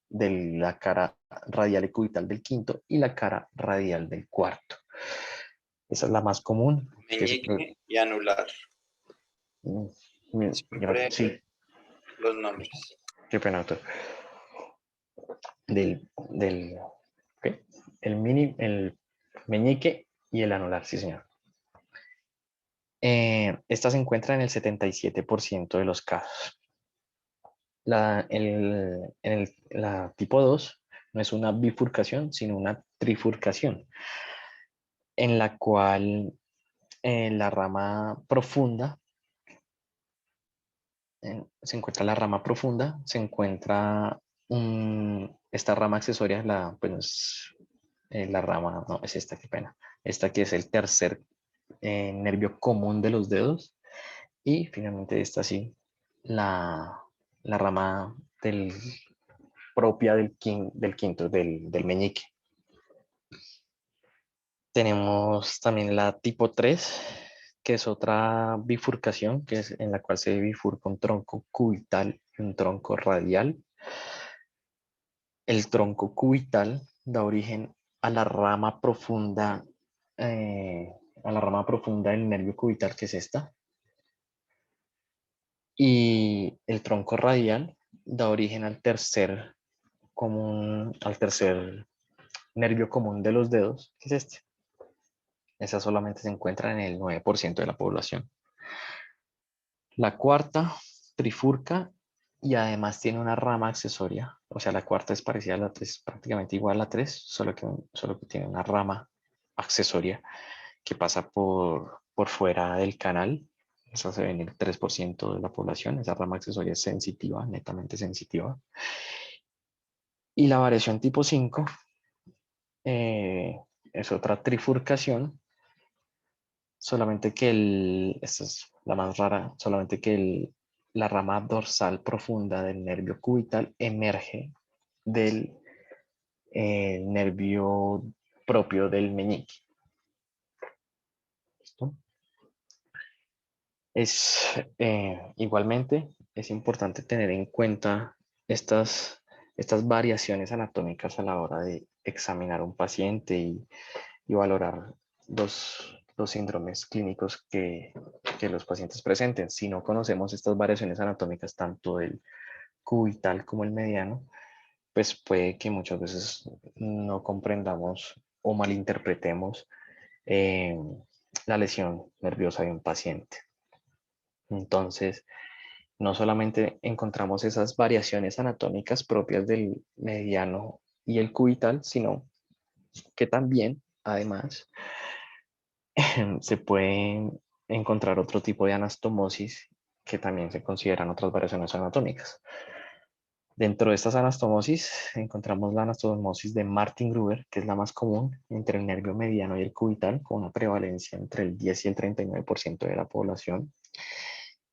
de la cara radial y cubital del quinto y la cara radial del cuarto. Esa es la más común. Meñique y anular. Siempre Sí, los nombres. qué pena, doctor. ¿Qué? El meñique y el anular, sí, señor. Esta se encuentra en el 77% de los casos. La tipo 2 no es una bifurcación, sino una trifurcación, en la cual la rama profunda, se encuentra la rama profunda, se encuentra esta rama accesoria, pues, la rama, no, es esta, qué pena. Esta que es el tercer nervio común de los dedos. Y finalmente esta sí, la rama propia del quinto, del meñique. Tenemos también la tipo 3, que es otra bifurcación, que es en la cual se bifurca un tronco cubital y un tronco radial. El tronco cubital da origen a la rama profunda, del nervio cubital, que es esta. Y el tronco radial da origen al tercer nervio común de los dedos, que es este. Esa solamente se encuentra en el 9% de la población. La cuarta trifurca y además tiene una rama accesoria. O sea, la cuarta es parecida a la 3, prácticamente igual a la 3, solo que tiene una rama accesoria que pasa por fuera del canal. Esa se ve en el 3% de la población. Esa rama accesoria es sensitiva, netamente sensitiva. Y la variación tipo 5 es otra trifurcación, solamente que esta es la más rara, solamente que la rama dorsal profunda del nervio cubital emerge del nervio propio del meñique. ¿Listo? Igualmente, es importante tener en cuenta estas variaciones anatómicas a la hora de examinar a un paciente y valorar los síndromes clínicos que los pacientes presenten. Si no conocemos estas variaciones anatómicas, tanto del cubital como el mediano, pues puede que muchas veces no comprendamos o malinterpretemos la lesión nerviosa de un paciente. Entonces, no solamente encontramos esas variaciones anatómicas propias del mediano y el cubital, sino que también, además, se pueden encontrar otro tipo de anastomosis que también se consideran otras variaciones anatómicas. Dentro de estas anastomosis encontramos la anastomosis de Martin-Gruber, que es la más común entre el nervio mediano y el cubital, con una prevalencia entre el 10 y el 39% de la población.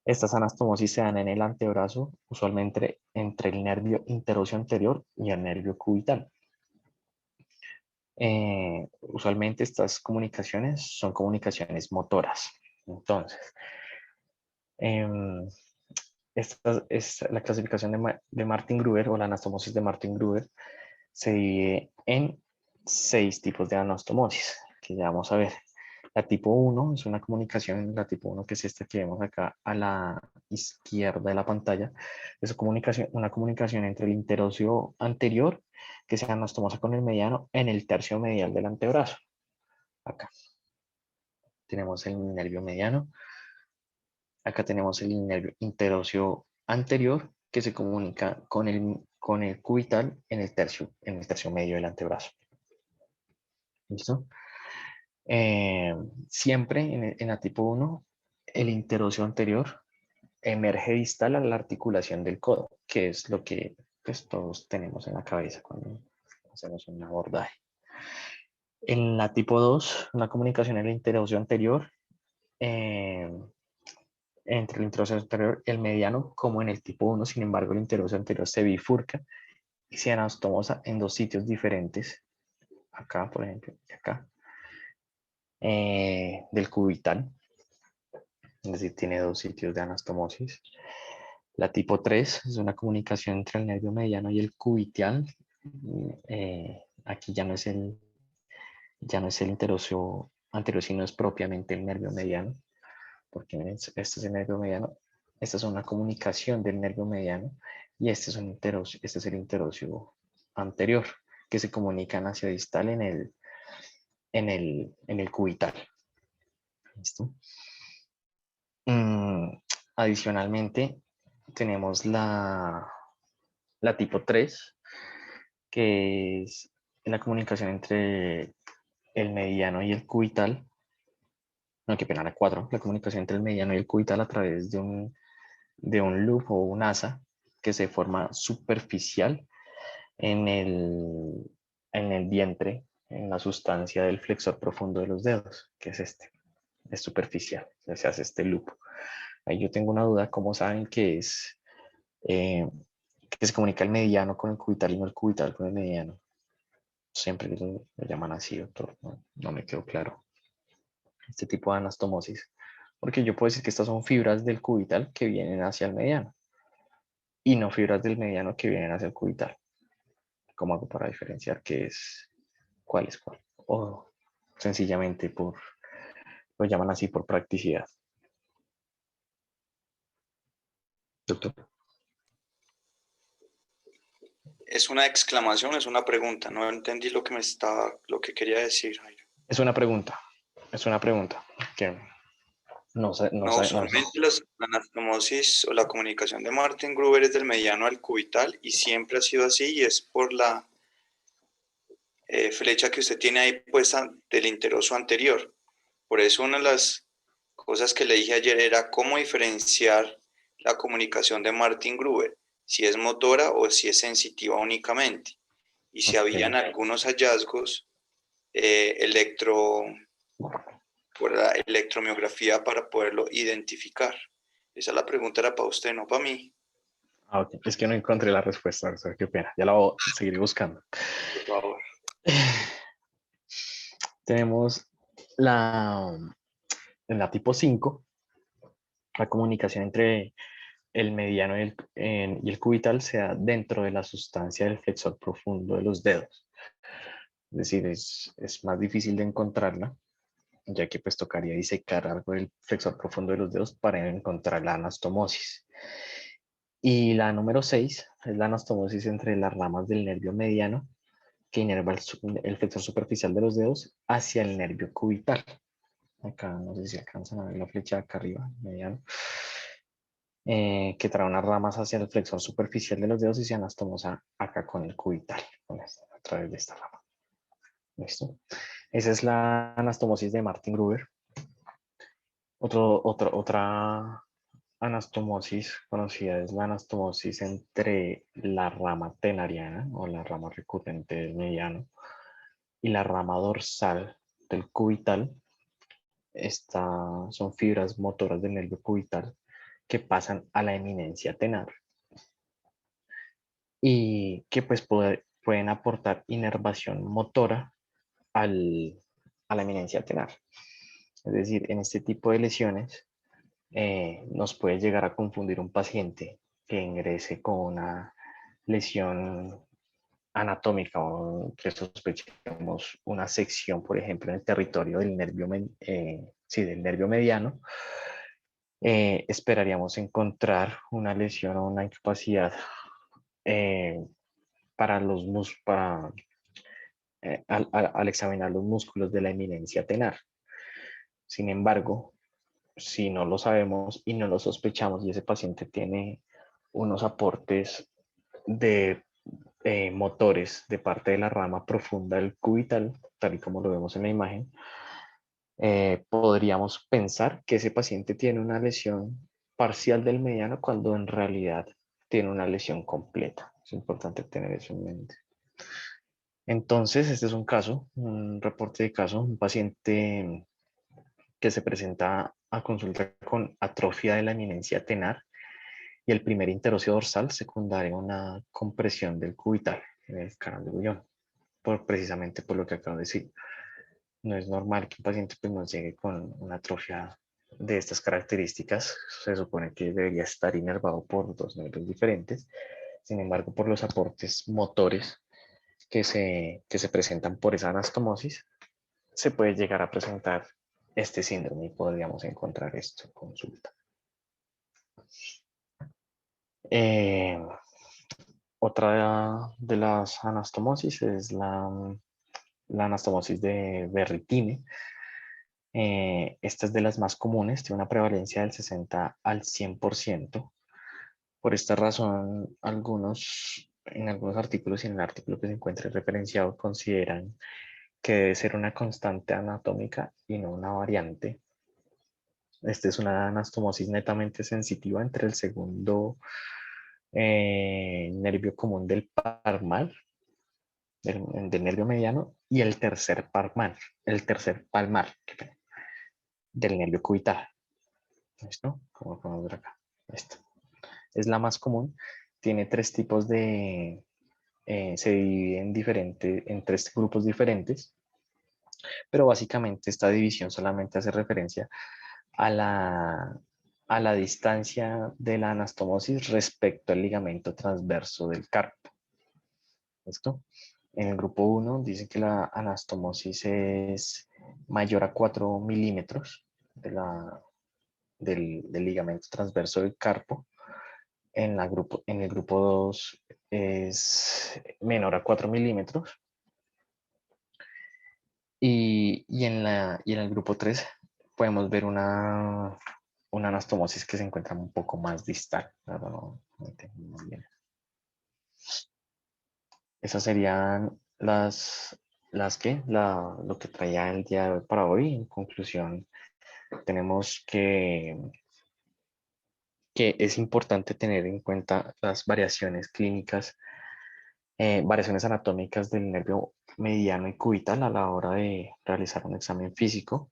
Estas anastomosis se dan en el antebrazo, usualmente entre el nervio interóseo anterior y el nervio cubital. Usualmente estas comunicaciones son comunicaciones motoras. Entonces, esta es la clasificación de Martin-Gruber o la anastomosis de Martin-Gruber. Se divide en 6 tipos de anastomosis, que ya vamos a ver. La tipo 1 es una comunicación, la tipo 1 que es esta que vemos acá a la izquierda de la pantalla, es una comunicación entre el interóseo anterior, que se anastomosa con el mediano, en el tercio medial del antebrazo. Acá tenemos el nervio mediano, acá tenemos el nervio interóseo anterior, que se comunica con el con el cubital en el tercio medio del antebrazo. ¿Listo? Siempre en la tipo 1, el interóseo anterior emerge distal a la articulación del codo, que es lo que pues, todos tenemos en la cabeza cuando hacemos un abordaje. En la tipo 2, una comunicación en el interóseo anterior, entre el interóseo anterior y el mediano, como en el tipo 1, sin embargo, el interóseo anterior se bifurca y se anastomosa en dos sitios diferentes, acá, por ejemplo, y acá, del cubital, es decir, tiene dos sitios de anastomosis. La tipo 3 es una comunicación entre el nervio mediano y el cubital. Aquí ya no es el interóseo anterior, sino es propiamente el nervio mediano, porque este es el nervio mediano, esta es una comunicación del nervio mediano y este es el interóseo anterior, que se comunican hacia distal en el cubital. ¿Listo? Adicionalmente, tenemos la tipo 3, que es la comunicación entre el mediano y el cubital. No, qué pena, la 4, la comunicación entre el mediano y el cubital a través de un loop o un asa que se forma superficial en el vientre, en la sustancia del flexor profundo de los dedos, que es este. Es superficial, se hace este loop. Ahí yo tengo una duda, ¿cómo saben que se comunica el mediano con el cubital y no el cubital con el mediano? Siempre lo llaman así, doctor, no me quedó claro este tipo de anastomosis, porque yo puedo decir que estas son fibras del cubital que vienen hacia el mediano y no fibras del mediano que vienen hacia el cubital. ¿Cómo hago para diferenciar cuál es cuál? O sencillamente lo llaman así por practicidad. Doctor. ¿Es una exclamación? ¿Es una pregunta? No entendí lo que quería decir, Jairo. Es una pregunta que no sé. Usualmente la anastomosis o la comunicación de Martin Gruber es del mediano al cubital y siempre ha sido así y es por la flecha que usted tiene ahí puesta del interoso anterior. Por eso una de las cosas que le dije ayer era cómo diferenciar la comunicación de Martin Gruber, si es motora o si es sensitiva únicamente. Y si habían algunos hallazgos por la electromiografía para poderlo identificar. Esa la pregunta era para usted, no para mí. Okay. Es que no encontré la respuesta, qué pena. Ya la voy a seguir buscando. Por favor. Tenemos en la tipo 5, la comunicación entre el mediano y el cubital se da dentro de la sustancia del flexor profundo de los dedos. Es decir, es más difícil de encontrarla, ya que pues tocaría disecar algo del flexor profundo de los dedos para encontrar la anastomosis. Y la número 6 es la anastomosis entre las ramas del nervio mediano que inerva el flexor superficial de los dedos hacia el nervio cubital. Acá no sé si alcanzan a ver la flecha acá arriba, mediano, que trae unas ramas hacia el flexor superficial de los dedos y se anastomosa acá con el cubital, a través de esta rama. ¿Listo? Esa es la anastomosis de Martin Gruber. Otra anastomosis conocida es la anastomosis entre la rama tenariana o la rama recurrente del mediano y la rama dorsal del cubital. Son fibras motoras del nervio cubital que pasan a la eminencia tenar y que pues pueden aportar inervación motora a la eminencia tenar. Es decir, en este tipo de lesiones nos puede llegar a confundir un paciente que ingrese con una lesión anatómica o que sospechemos una sección, por ejemplo, en el territorio del del nervio mediano. Esperaríamos encontrar una lesión o una incapacidad al examinar los músculos de la eminencia tenar. Sin embargo, si no lo sabemos y no lo sospechamos y ese paciente tiene unos aportes de motores de parte de la rama profunda del cubital, tal y como lo vemos en la imagen, podríamos pensar que ese paciente tiene una lesión parcial del mediano cuando en realidad tiene una lesión completa. Es importante tener eso en mente. Entonces, este es un caso, un reporte de caso, un paciente que se presenta a consulta con atrofia de la eminencia tenar y el primer interocio dorsal secundario a una compresión del cubital en el canal de Bouillon, precisamente por lo que acabo de decir. No es normal que un paciente pues, nos llegue con una atrofia de estas características. Se supone que debería estar inervado por dos nervios diferentes. Sin embargo, por los aportes motores que se presentan por esa anastomosis, se puede llegar a presentar este síndrome y podríamos encontrar esto en consulta. Otra de las anastomosis es la anastomosis de Berritini. Esta es de las más comunes, tiene una prevalencia del 60 al 100%. Por esta razón, en algunos artículos y en el artículo que se encuentre referenciado consideran que debe ser una constante anatómica y no una variante. Esta es una anastomosis netamente sensitiva entre el segundo nervio común del palmar, del nervio mediano, y el tercer palmar del nervio cubital. ¿Listo? Como podemos ver acá. Esto. Es la más común. Tiene tres tipos de... se divide en tres grupos diferentes, pero básicamente esta división solamente hace referencia a la distancia de la anastomosis respecto al ligamento transverso del carpo. ¿Listo? En el grupo 1 dice que la anastomosis es mayor a 4 milímetros del ligamento transverso del carpo. En el grupo 2 es menor a 4 milímetros. Y en el grupo 3 podemos ver una anastomosis que se encuentra un poco más distal. No entiendo muy bien. Esas serían lo que traía el día de hoy para hoy. En conclusión, tenemos que es importante tener en cuenta las variaciones clínicas, variaciones anatómicas del nervio mediano y cubital a la hora de realizar un examen físico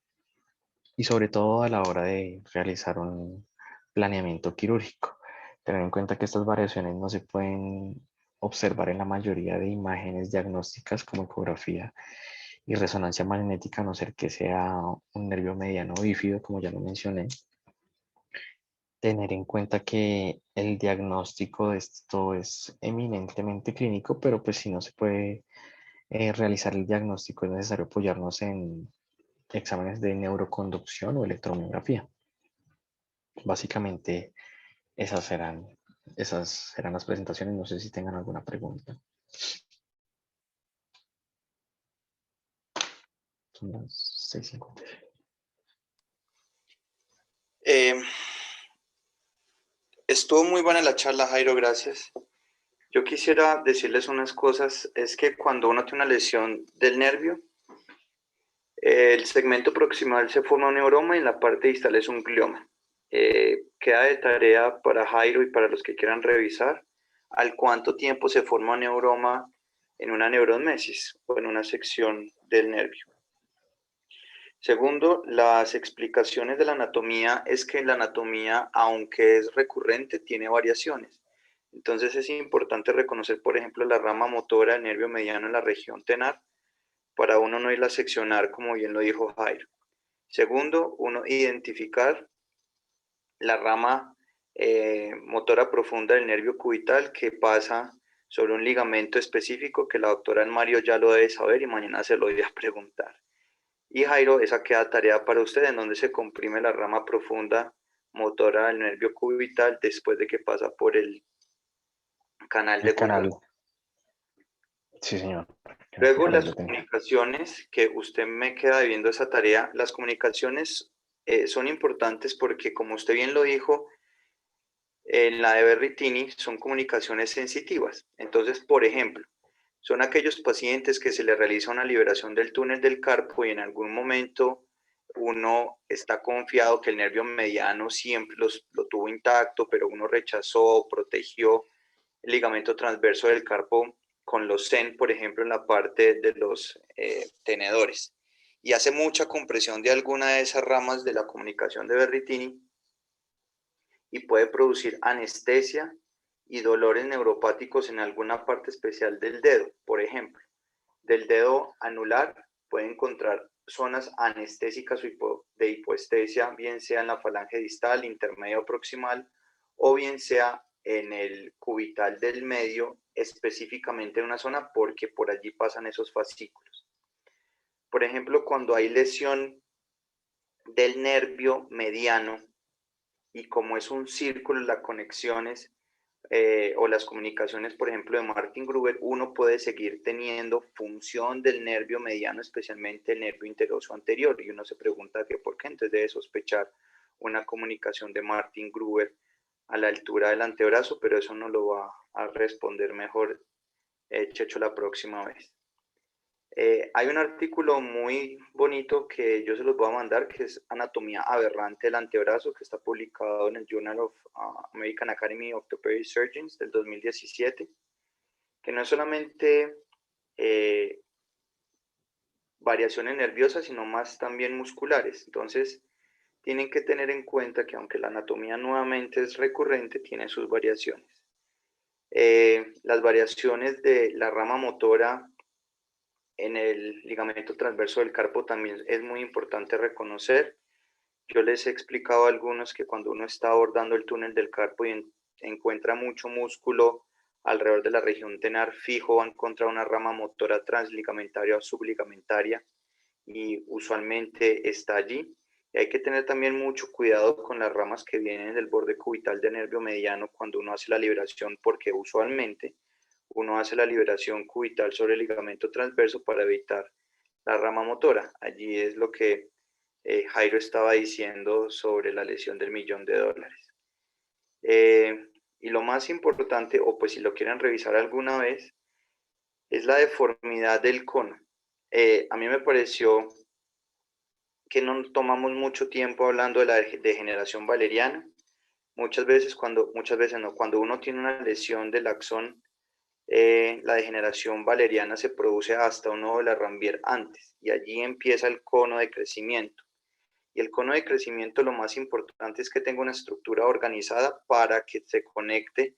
y sobre todo a la hora de realizar un planeamiento quirúrgico. Tener en cuenta que estas variaciones no se pueden observar en la mayoría de imágenes diagnósticas como ecografía y resonancia magnética, a no ser que sea un nervio mediano bífido, como ya lo mencioné. Tener en cuenta que el diagnóstico de esto es eminentemente clínico, pero pues si no se puede realizar el diagnóstico es necesario apoyarnos en exámenes de neuroconducción o electromiografía. Básicamente esas serán las presentaciones. No sé si tengan alguna pregunta. Son las 6:56. Estuvo muy buena la charla, Jairo, gracias. Yo quisiera decirles unas cosas. Es que cuando uno tiene una lesión del nervio, el segmento proximal se forma un neuroma y en la parte distal es un glioma. Queda de tarea para Jairo y para los que quieran revisar al cuánto tiempo se forma un neuroma en una neuromesis o en una sección del nervio. Segundo, las explicaciones de la anatomía es que la anatomía, aunque es recurrente, tiene variaciones. Entonces es importante reconocer, por ejemplo, la rama motora del nervio mediano en la región tenar, para uno no irla a seccionar, como bien lo dijo Jairo. Segundo, uno identificar la rama motora profunda del nervio cubital que pasa sobre un ligamento específico que la doctora Mario ya lo debe saber y mañana se lo voy a preguntar. Y Jairo, esa queda tarea para usted, en donde se comprime la rama profunda motora del nervio cubital después de que pasa por el canal de Bouillon. Sí, señor. Luego las comunicaciones, que usted me queda debiendo esa tarea, las comunicaciones son importantes porque, como usted bien lo dijo, en la de Berrettini son comunicaciones sensitivas. Entonces, por ejemplo, son aquellos pacientes que se les realiza una liberación del túnel del carpo y en algún momento uno está confiado que el nervio mediano siempre lo tuvo intacto, pero uno rechazó, protegió el ligamento transverso del carpo con los SEN, por ejemplo, en la parte de los tenedores. Y hace mucha compresión de alguna de esas ramas de la comunicación de Berrettini y puede producir anestesia y dolores neuropáticos en alguna parte especial del dedo. Por ejemplo, del dedo anular puede encontrar zonas anestésicas de hipoestesia, bien sea en la falange distal, intermedio o proximal, o bien sea en el cubital del medio, específicamente en una zona porque por allí pasan esos fascículos. Por ejemplo, cuando hay lesión del nervio mediano y como es un círculo, las conexiones o las comunicaciones, por ejemplo, de Martin Gruber, uno puede seguir teniendo función del nervio mediano, especialmente el nervio interoso anterior, y uno se pregunta que por qué, entonces debe sospechar una comunicación de Martin Gruber a la altura del antebrazo, pero eso no lo va a responder mejor Checho la próxima vez. Hay un artículo muy bonito que yo se los voy a mandar, que es Anatomía Aberrante del Antebrazo, que está publicado en el Journal of American Academy of Orthopedic Surgeons del 2017, que no es solamente variaciones nerviosas, sino más también musculares. Entonces, tienen que tener en cuenta que aunque la anatomía nuevamente es recurrente, tiene sus variaciones. Las variaciones de la rama motora en el ligamento transverso del carpo también es muy importante reconocer. Yo les he explicado a algunos que cuando uno está abordando el túnel del carpo y encuentra mucho músculo alrededor de la región tenar fijo, va a encontrar una rama motora transligamentaria o subligamentaria y usualmente está allí. Y hay que tener también mucho cuidado con las ramas que vienen del borde cubital del nervio mediano cuando uno hace la liberación, porque usualmente uno hace la liberación cubital sobre el ligamento transverso para evitar la rama motora. Allí es lo que Jairo estaba diciendo sobre la lesión del $1.000.000. Y lo más importante, o pues si lo quieren revisar alguna vez, es la deformidad del cono. A mí me pareció que no tomamos mucho tiempo hablando de la degeneración valeriana. Muchas veces cuando uno tiene una lesión del axón, la degeneración valeriana se produce hasta un nodo de la Ranvier antes y allí empieza el cono de crecimiento. Y el cono de crecimiento, lo más importante es que tenga una estructura organizada para que se conecte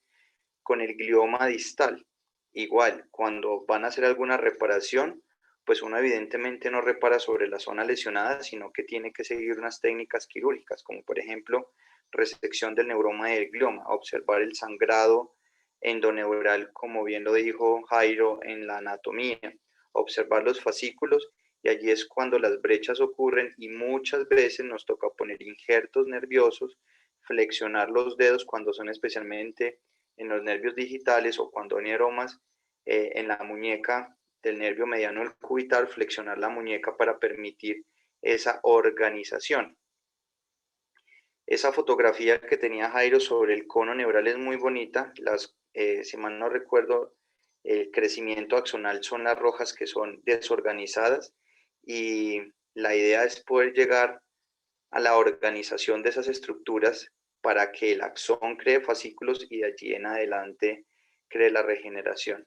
con el glioma distal. Igual, cuando van a hacer alguna reparación, pues uno evidentemente no repara sobre la zona lesionada, sino que tiene que seguir unas técnicas quirúrgicas, como por ejemplo resección del neuroma del glioma, observar el sangrado endoneural, como bien lo dijo Jairo en la anatomía, observar los fascículos, y allí es cuando las brechas ocurren y muchas veces nos toca poner injertos nerviosos, flexionar los dedos cuando son especialmente en los nervios digitales o cuando hay neuromas en la muñeca del nervio mediano del cubital, flexionar la muñeca para permitir esa organización. Esa fotografía que tenía Jairo sobre el cono neural es muy bonita. Si mal no recuerdo, el crecimiento axonal son las rojas que son desorganizadas y la idea es poder llegar a la organización de esas estructuras para que el axón cree fascículos y de allí en adelante cree la regeneración.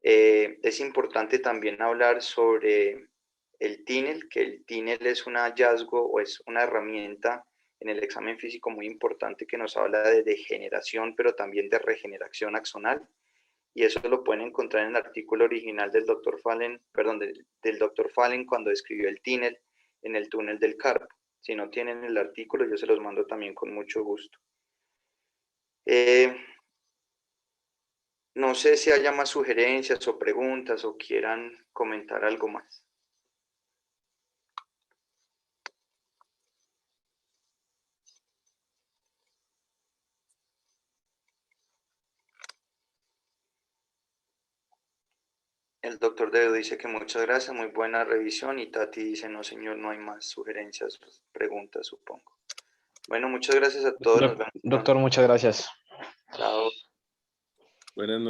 Es importante también hablar sobre el TINEL, que el TINEL es un hallazgo o es una herramienta en el examen físico muy importante que nos habla de degeneración, pero también de regeneración axonal. Y eso lo pueden encontrar en el artículo original del Dr. Fallen, perdón, del Dr. Fallen cuando describió el TINEL en el túnel del carpo. Si no tienen el artículo, yo se los mando también con mucho gusto. No sé si haya más sugerencias o preguntas o quieran comentar algo más. El doctor Dedo dice que muchas gracias, muy buena revisión. Y Tati dice, no señor, no hay más sugerencias, preguntas, supongo. Bueno, muchas gracias a todos. Nos vemos. Doctor, muchas gracias. Chao. Buenas noches.